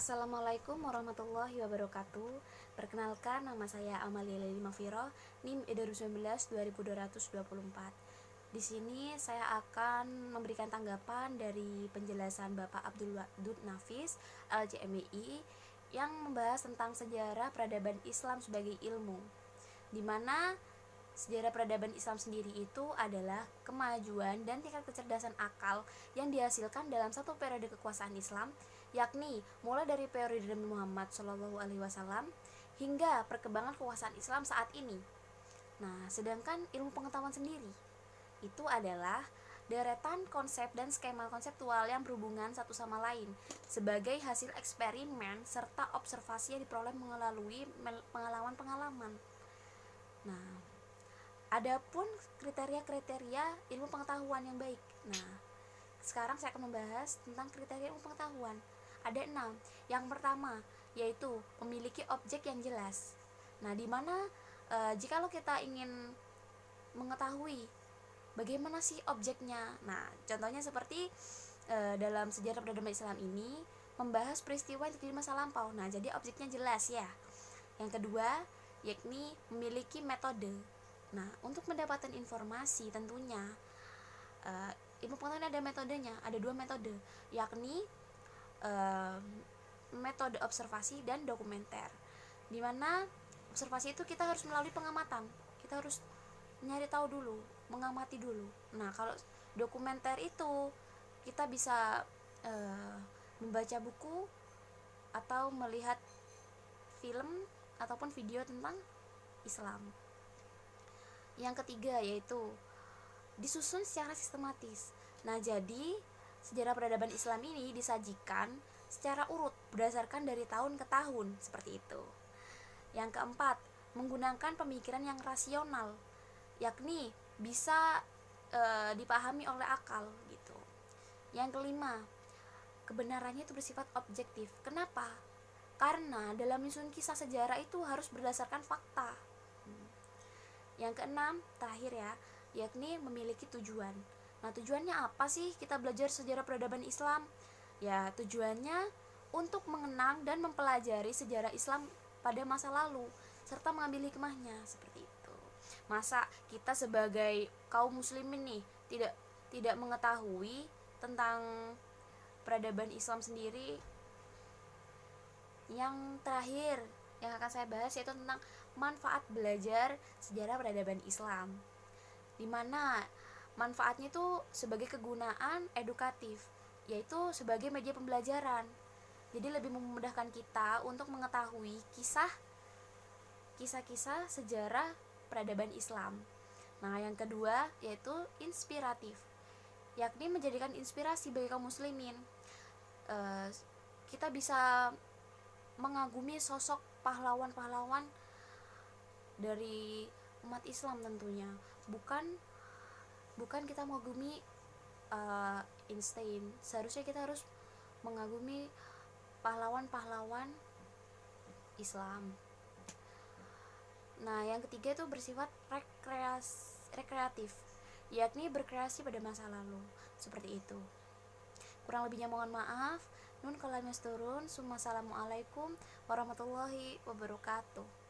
Assalamualaikum warahmatullahi wabarakatuh. Perkenalkan, nama saya Amalia Leli Mafiro, NIM E2019 2224. Di sini saya akan memberikan tanggapan dari penjelasan Bapak Abdul Wadud Nafis, LCMWI, yang membahas tentang sejarah peradaban Islam sebagai ilmu, di mana sejarah peradaban Islam sendiri itu adalah kemajuan dan tingkat kecerdasan akal yang dihasilkan dalam satu periode kekuasaan Islam, yakni mulai dari periode Nabi Muhammad SAW hingga perkembangan kekuasaan Islam saat ini. Nah, sedangkan ilmu pengetahuan sendiri itu adalah deretan konsep dan skema konseptual yang berhubungan satu sama lain sebagai hasil eksperimen serta observasi yang diperoleh melalui pengalaman-pengalaman. Nah, adapun kriteria-kriteria ilmu pengetahuan yang baik. Nah, sekarang saya akan membahas tentang kriteria ilmu pengetahuan. Ada 6. Yang pertama yaitu memiliki objek yang jelas. Nah, dimana jikalau kita ingin mengetahui bagaimana sih objeknya. Nah, contohnya seperti dalam sejarah peradaban Islam ini membahas peristiwa yang terjadi masa lampau. Nah, jadi objeknya jelas ya. Yang kedua yakni memiliki metode. Nah, untuk mendapatkan informasi tentunya ilmu pengetahuan ada metodenya, ada 2 metode, yakni metode observasi dan dokumenter. Dimana observasi itu kita harus melalui pengamatan, kita harus nyari tahu dulu, mengamati dulu. Nah, kalau dokumenter itu kita bisa membaca buku atau melihat film ataupun video tentang Islam. Yang ketiga yaitu disusun secara sistematis. Nah, jadi sejarah peradaban Islam ini disajikan secara urut berdasarkan dari tahun ke tahun, seperti itu. Yang keempat, menggunakan pemikiran yang rasional, yakni bisa dipahami oleh akal gitu. Yang kelima, kebenarannya itu bersifat objektif. Kenapa? Karena dalam menyusun kisah sejarah itu harus berdasarkan fakta. Yang keenam, terakhir ya, yakni memiliki tujuan. Nah, tujuannya apa sih kita belajar sejarah peradaban Islam? Ya, tujuannya untuk mengenang dan mempelajari sejarah Islam pada masa lalu serta mengambil hikmahnya, seperti itu. Masa kita sebagai kaum muslimin nih tidak mengetahui tentang peradaban Islam sendiri? Yang terakhir yang akan saya bahas yaitu tentang manfaat belajar sejarah peradaban Islam, di mana manfaatnya itu sebagai kegunaan edukatif, yaitu sebagai media pembelajaran. Jadi lebih memudahkan kita untuk mengetahui kisah-kisah sejarah peradaban Islam. Nah, yang kedua yaitu inspiratif, yakni menjadikan inspirasi bagi kaum muslimin. Kita bisa mengagumi sosok pahlawan-pahlawan dari umat Islam tentunya, bukan kita mengagumi Einstein. Seharusnya kita harus mengagumi pahlawan-pahlawan Islam. Nah, yang ketiga itu bersifat rekreatif, yakni berkreasi pada masa lalu, seperti itu. Kurang lebihnya mohon maaf. Nun kalam yasturun. Assalamualaikum warahmatullahi wabarakatuh.